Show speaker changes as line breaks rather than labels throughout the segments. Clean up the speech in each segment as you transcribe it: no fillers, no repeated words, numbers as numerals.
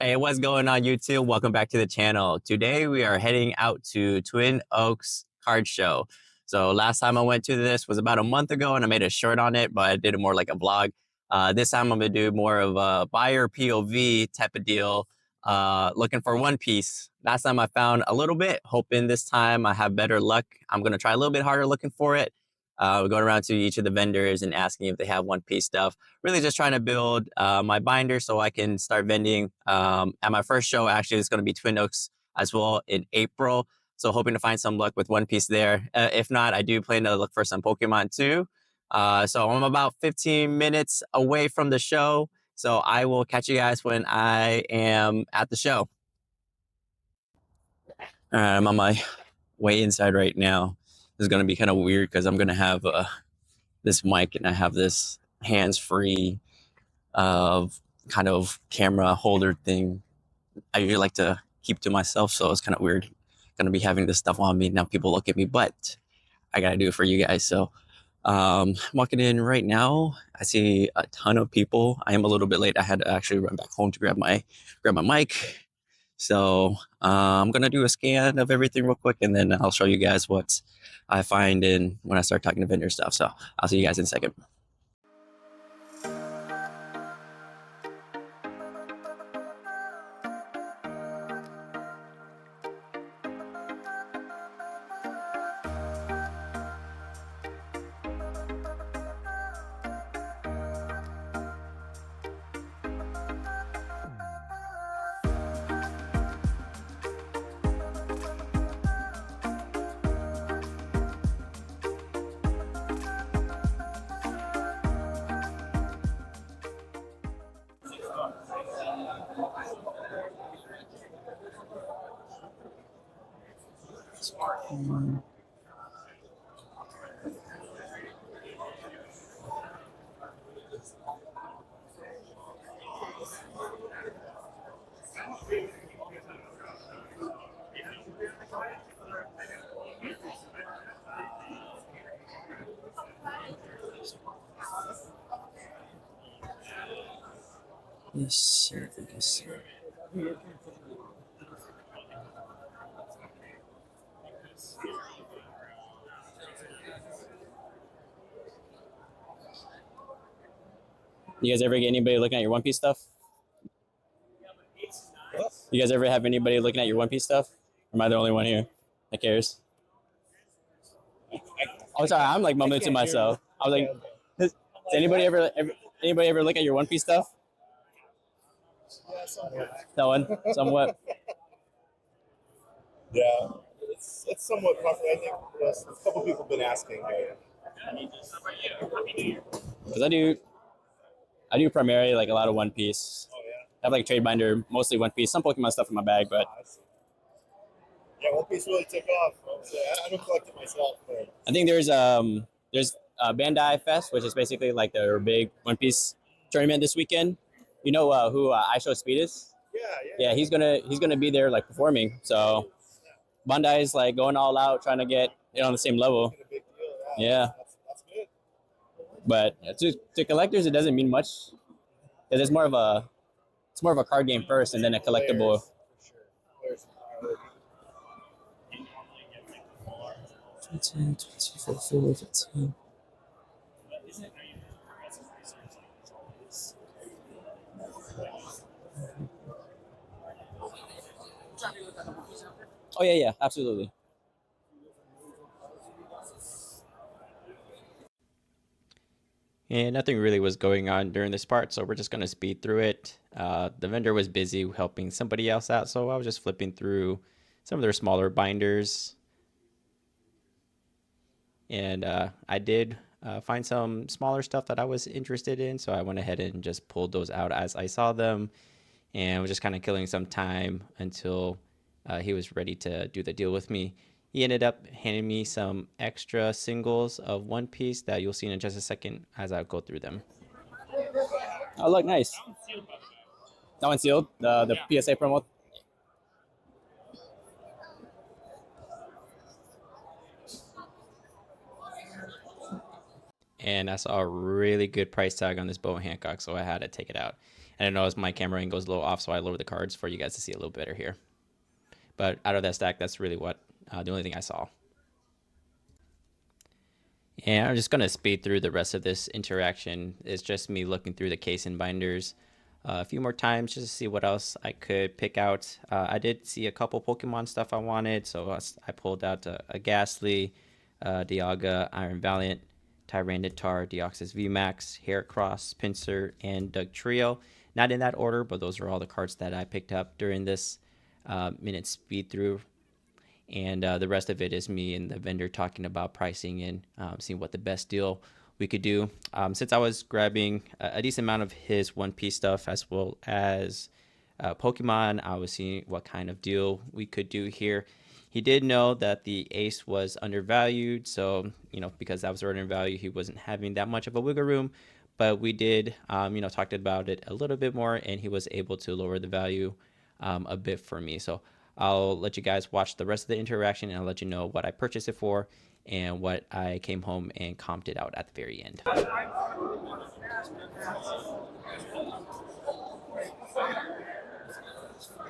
Hey, what's going on YouTube? Welcome back to the channel. Today we are heading out to Twin Oaks card show. So last time I went to this was about a month ago and I made a short on it, but I did it more like a vlog. This time I'm gonna do more of a buyer POV type of deal, looking for One Piece. Last time I found a little bit, hoping this time I have better luck. I'm gonna try a little bit harder looking for it. We're going around to each of the vendors and asking if they have One Piece stuff. Really just trying to build my binder so I can start vending. At my first show, actually, it's going to be Twin Oaks as well in April. So hoping to find some luck with One Piece there. If not, I do plan to look for some Pokemon too. So I'm about 15 minutes away from the show. So I will catch you guys when I am at the show. All right, I'm on my way inside right now. This is going to be kind of weird because I'm going to have this mic and I have this hands-free kind of camera holder thing. I usually like to keep to myself, so it's kind of weird going to be having this stuff on me. Now people look at me, but I got to do it for you guys. So walking in right now, I see a ton of people. I am a little bit late. I had to actually run back home to grab my mic. So I'm going to do a scan of everything real quick, and then I'll show you guys what I find in when I start talking to vendor stuff. So I'll see you guys in a second. Let's see if we can see. You guys ever get anybody looking at your One Piece stuff? You guys ever have anybody looking at your One Piece stuff? Or am I the only one here that cares? Oh, sorry, I'm like mumbling to myself. I was like, does anybody ever look at your One Piece stuff?
Yeah, somewhat.
No one? Somewhat?
Yeah, it's somewhat popular. I think yes, a couple people have been asking.
Because I do primarily like a lot of One Piece.
Oh yeah.
I have like a trade binder, mostly One Piece, some Pokemon stuff in my bag, but
Yeah, One Piece really took off. I don't collect it myself, but
I think there's Bandai Fest, which is basically like their big One Piece tournament this weekend. You know who Aisho Speed is? Yeah, he's gonna be there like performing. So Bandai is like going all out, trying to get it on the same level.
a big deal.
Yeah.
That's good.
But to collectors, it doesn't mean much. It's more of a card game first, and then a collectible.
Players, for sure.
10, 24, 15. Oh yeah, absolutely. And nothing really was going on during this part, so we're just going to speed through it. The vendor was busy helping somebody else out, so I was just flipping through some of their smaller binders. And I did find some smaller stuff that I was interested in, so I went ahead and just pulled those out as I saw them, and was just kind of killing some time until he was ready to do the deal with me. He ended up handing me some extra singles of One Piece that you'll see in just a second as I go through them. Oh, look, nice. That one's sealed, the PSA promo. And I saw a really good price tag on this Boa Hancock, so I had to take it out. And I noticed my camera angle is a little off, so I lowered the cards for you guys to see a little better here. But out of that stack, that's really what the only thing I saw. And I'm just going to speed through the rest of this interaction. It's just me looking through the case and binders a few more times just to see what else I could pick out. I did see a couple Pokemon stuff I wanted, so I pulled out a Ghastly, Dialga, Iron Valiant, Tyranitar, Deoxys VMAX, Heracross, Pinsir, and Dugtrio. Not in that order, but those are all the cards that I picked up during this minute speed through. And the rest of it is me and the vendor talking about pricing and seeing what the best deal we could do. Since I was grabbing a decent amount of his One Piece stuff as well as Pokemon, I was seeing what kind of deal we could do here. He did know that the ace was undervalued, so because that was undervalued, he wasn't having that much of a wiggle room. But we did, talked about it a little bit more, and he was able to lower the value a bit for me. So I'll let you guys watch the rest of the interaction, and I'll let you know what I purchased it for and what I came home and comped it out at the very end.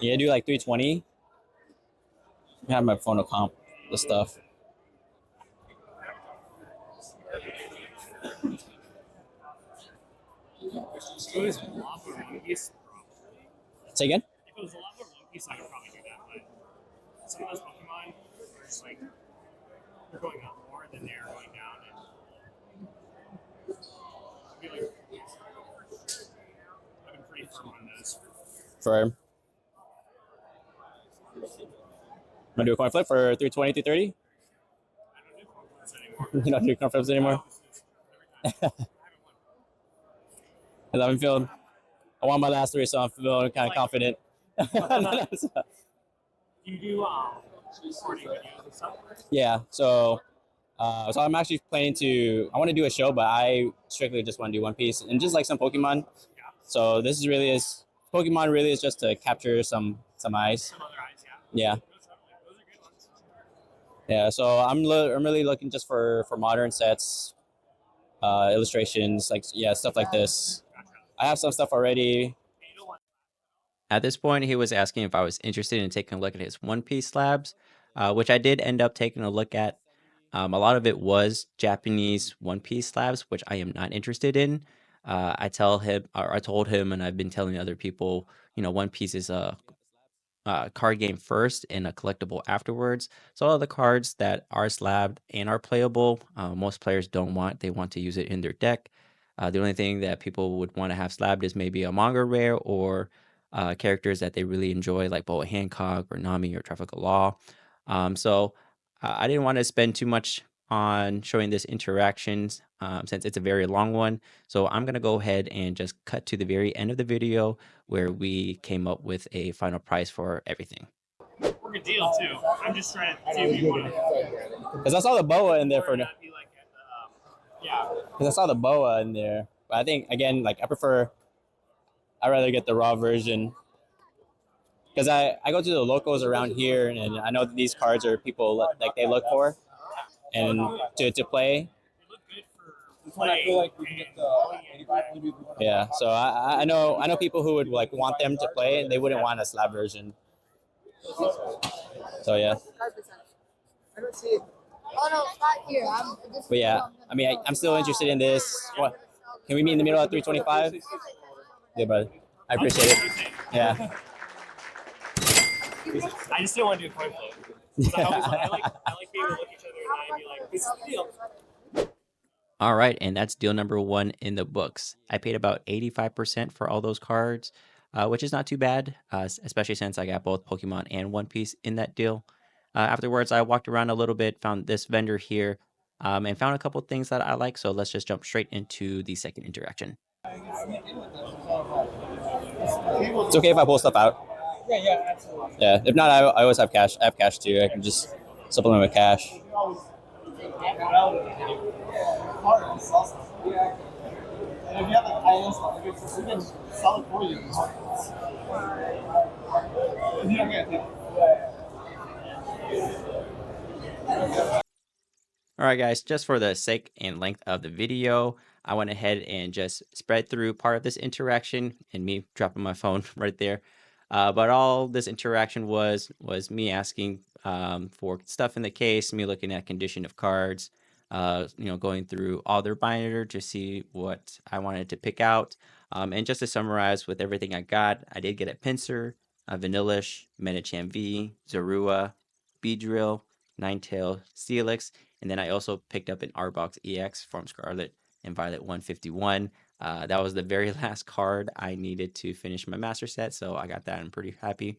Yeah, do like 320. I have my phone to comp the stuff. Say again? If it was a lot more One Piece, I could probably do that, but some of those Pokemon are just like, they're going up more than they're going down. And I feel like I've been pretty firm on those. Firm. Want to do a coin flip for 320, 330? I don't do coin flips anymore. You don't do coin flips anymore? Because I've been feeling, I won my last three, so I'm feeling kind of confident. You do recording videos and stuff? Yeah, so I'm actually planning to, I want to do a show, but I strictly just want to do One Piece and just like some Pokemon. Yeah. So this is Pokemon really is just to capture some eyes. Some other eyes, yeah. Yeah. Those are good ones. Yeah, so I'm really looking just for modern sets, illustrations, like stuff like this. I have some stuff already. At this point, he was asking if I was interested in taking a look at his One Piece slabs, which I did end up taking a look at. A lot of it was Japanese One Piece slabs, which I am not interested in. I told him, and I've been telling other people, One Piece is a card game first and a collectible afterwards. So all the cards that are slabbed and are playable, most players don't want. They want to use it in their deck. The only thing that people would want to have slabbed is maybe a manga rare or characters that they really enjoy, like Boa Hancock or Nami or Traffic Law. So I didn't want to spend too much on showing this interactions since it's a very long one. So I'm going to go ahead and just cut to the very end of the video where we came up with a final price for everything. Work a deal too. I'm just trying to see if you want to. Because I saw the boa in there for. Yeah. Because I saw the boa in there, but I think again, like I'd rather get the raw version. Because I go to the locals around here, and I know that these cards are people like they look for, and to play. Yeah, so I know people who would like want them to play, and they wouldn't want a slab version. So yeah. I don't see it. Oh no, it's not here. But yeah, I mean, I'm still interested in this. What? Can we meet in the middle at 325? Yeah, brother. I appreciate it. Yeah. I just didn't want to do a coin flip. I like being able to look at each other and be like, this is the deal. All right, and that's deal number one in the books. I paid about 85% for all those cards, which is not too bad, especially since I got both Pokemon and One Piece in that deal. Afterwards, I walked around a little bit, found this vendor here, and found a couple things that I like. So let's just jump straight into the second interaction. It's okay if I pull stuff out. Yeah, absolutely. Yeah, if not, I always have cash. I have cash too. I can just supplement with cash. All right, guys, just for the sake and length of the video, I went ahead and just spread through part of this interaction and me dropping my phone right there. But all this interaction was me asking for stuff in the case, me looking at condition of cards, going through all their binder to see what I wanted to pick out. And just to summarize with everything I got, I did get a Pinsir, a Vanillish, Medicham V, Zorua, Beedrill, Ninetale, Steelix, and then I also picked up an Arbok EX from Scarlet and Violet 151. That was the very last card I needed to finish my master set, so I got that. I'm pretty happy.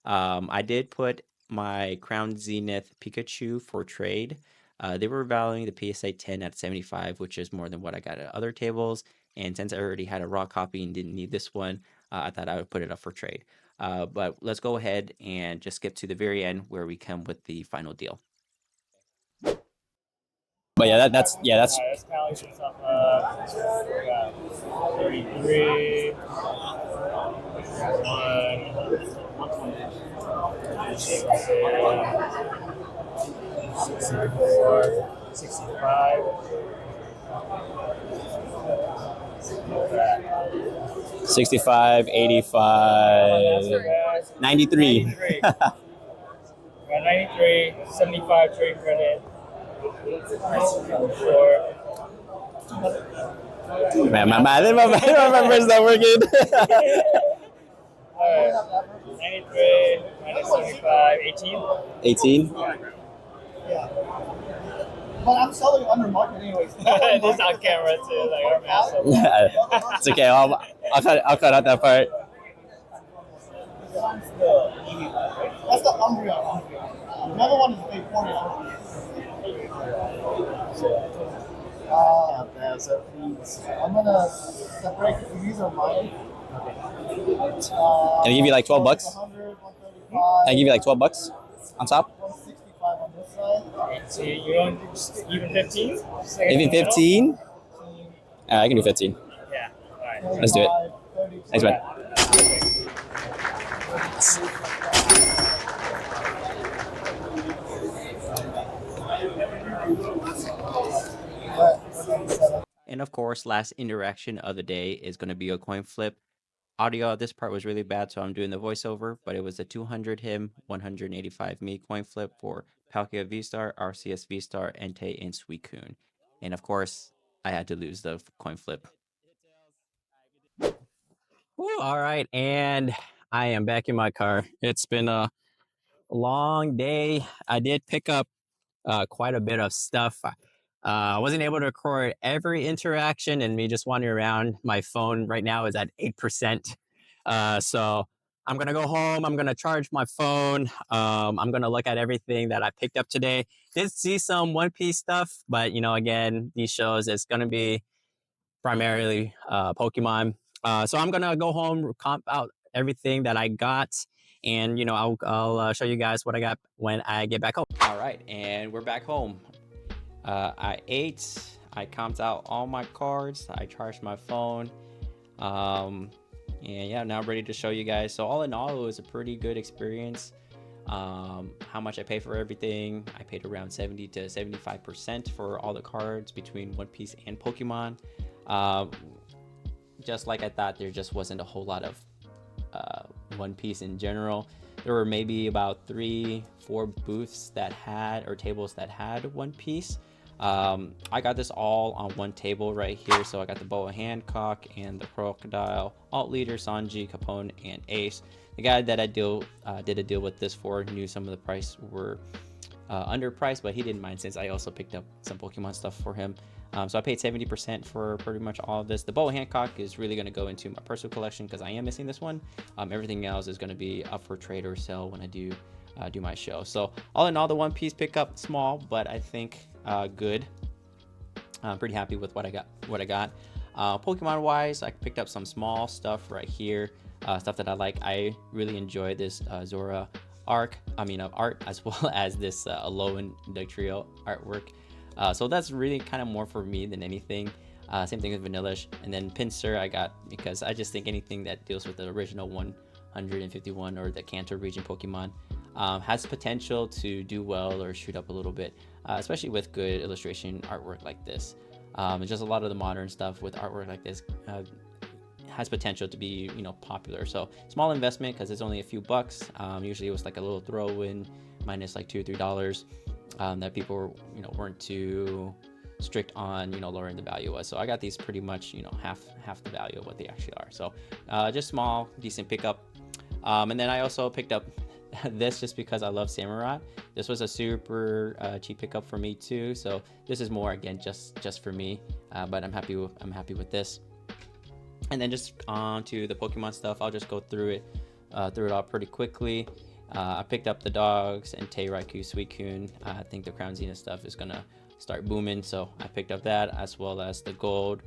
I did put my Crown Zenith Pikachu for trade. They were valuing the PSA 10 at 75, which is more than what I got at other tables. And since I already had a raw copy and didn't need this one, I thought I would put it up for trade. But let's go ahead and just skip to the very end where we come with the final deal. But yeah, that's
That's Cali shoots up 33, 1, 64, 65.
65, 85, 93.
93, 75 trade credit.
Man, my numbers not working.
Alright, 93, minus 75, 18.
18.
Yeah. But I'm selling under market anyways. This on camera too, like our massive.
It's okay. I'll cut out that part.
That's the Umbreon. Another one is the big 40. I'm gonna separate these are mine.
Can I give you like 12 bucks? Can I give you like 12 bucks on top?
165 on this side. So you don't even 15?
Even 15? I can do 15.
Yeah. All right.
Let's do it. Thanks, man. And of course, last interaction of the day is going to be a coin flip. Audio of this part was really bad, so I'm doing the voiceover, but it was a 200 him, 185 me coin flip for Palkia V-Star, RCS V-Star, Entei, and Suicune. And of course, I had to lose the coin flip. Woo, all right, and I am back in my car. It's been a long day. I did pick up quite a bit of stuff. I wasn't able to record every interaction and me just wandering around. My phone right now is at 8%. So I'm going to go home. I'm going to charge my phone. I'm going to look at everything that I picked up today. Did see some One Piece stuff, but again, these shows, it's going to be primarily Pokemon. So I'm going to go home, comp out everything that I got. And, I'll show you guys what I got when I get back home. All right, and we're back home. I ate, I comped out all my cards, I charged my phone, and yeah, now I'm ready to show you guys. So all in all, it was a pretty good experience. How much I paid for everything, I paid around 70 to 75% for all the cards between One Piece and Pokemon. Just like I thought, there just wasn't a whole lot of One Piece in general. There were maybe about 3-4 booths that had, or tables that had One Piece. I got this all on one table right here. So I got the Boa Hancock and the Crocodile, Alt Leader, Sanji, Capone, and Ace. The guy that I did a deal with this for knew some of the price were underpriced, but he didn't mind since I also picked up some Pokemon stuff for him. So I paid 70% for pretty much all of this. The Boa Hancock is really going to go into my personal collection because I am missing this one. Everything else is going to be up for trade or sell when I do my show. So all in all, the One Piece pickup, small, but I think good. I'm pretty happy with what I got. Pokemon wise, I picked up some small stuff right here, stuff that I like. I really enjoyed this Zora art, as well as this Alolan Dugtrio artwork. So that's really kind of more for me than anything. Same thing with Vanillish. And then Pinsir I got because I just think anything that deals with the original 151 or the Kanto region Pokemon has potential to do well or shoot up a little bit.
especially with good illustration artwork like this. And just a lot of the modern stuff with artwork like this has potential to be, you know, popular. So small investment because it's only a few bucks. Usually it was like a little throw in minus like $2 or $3 that people were, you know, weren't too strict on, you know, lowering the value was. So I got these pretty much, you know, half the value of what they actually are. So just small, decent pickup. And then I also picked up this just because I love Samurai. This was a super cheap pickup for me too. So this is more, again, just for me, but I'm happy with this. And then just on to the Pokemon stuff. I'll just go through it all pretty quickly. I picked up the dogs and Raikou, Suicune. I think the Crown Zenith stuff is gonna start booming, so I picked up that, as well as the gold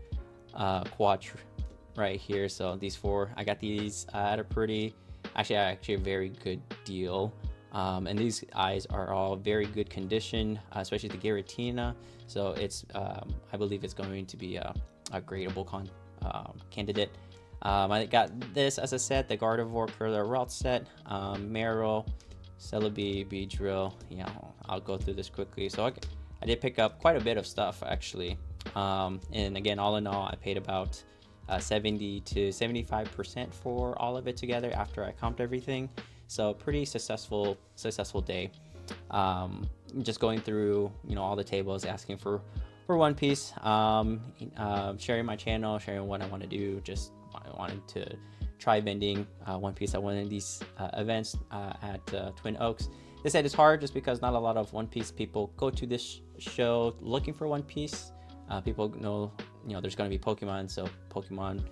quad right here. So these 4, I got these at a pretty, actually a very good deal. And these eyes are all very good condition, especially the Giratina. So it's I believe it's going to be a gradable candidate. I got this as a set, the Gardevoir Curler Route set, Meryl, Celebi, Beedrill. Yeah, I'll go through this quickly. So I did pick up quite a bit of stuff actually. And again, all in all, I paid about 70 to 75% for all of it together after I comped everything. So pretty successful day. Just going through, you know, all the tables, asking for One Piece, sharing my channel, sharing what I want to do. Just I wanted to try vending One Piece at one of these events at Twin Oaks. They said it's hard just because not a lot of One Piece people go to this show looking for One Piece. People know, you know, there's going to be Pokemon, so Pokemon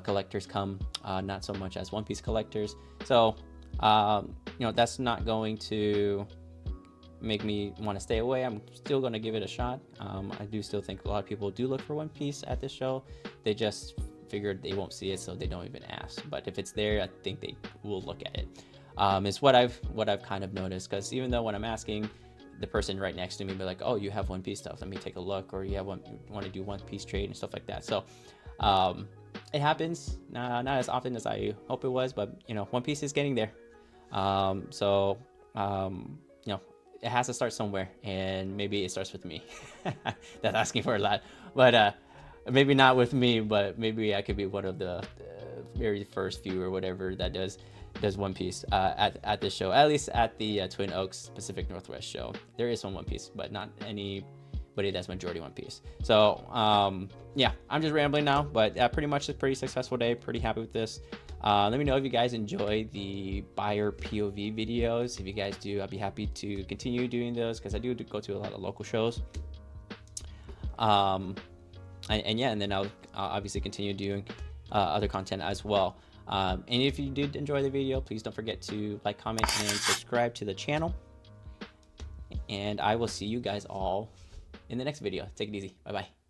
collectors come, not so much as One Piece collectors. So, you know, that's not going to make me want to stay away. I'm still going to give it a shot. I do still think a lot of people do look for One Piece at this show. They just figured they won't see it, so they don't even ask. But if it's there, I think they will look at it. Is what I've kind of noticed, because even though when I'm asking the person right next to me, be like, oh, you have One Piece stuff, let me take a look, or you want to do One Piece trade and stuff like that. So it happens, not as often as I hope it was, but you know, One Piece is getting there. So you know, it has to start somewhere, and maybe it starts with me. That's asking for a lot, but maybe not with me, but maybe I could be one of the very first few or whatever that does One Piece at this show, at least at the Twin Oaks Pacific Northwest show. There is some One Piece, but not anybody that's majority One Piece. So yeah, I'm just rambling now, but pretty much a pretty successful day. Pretty happy with this. Let me know if you guys enjoy the buyer POV videos. If you guys do, I'll be happy to continue doing those, because I do go to a lot of local shows. And yeah, and then I'll obviously continue doing other content as well. And if you did enjoy the video, please don't forget to like, comment, and subscribe to the channel. And I will see you guys all in the next video. Take it easy. Bye bye.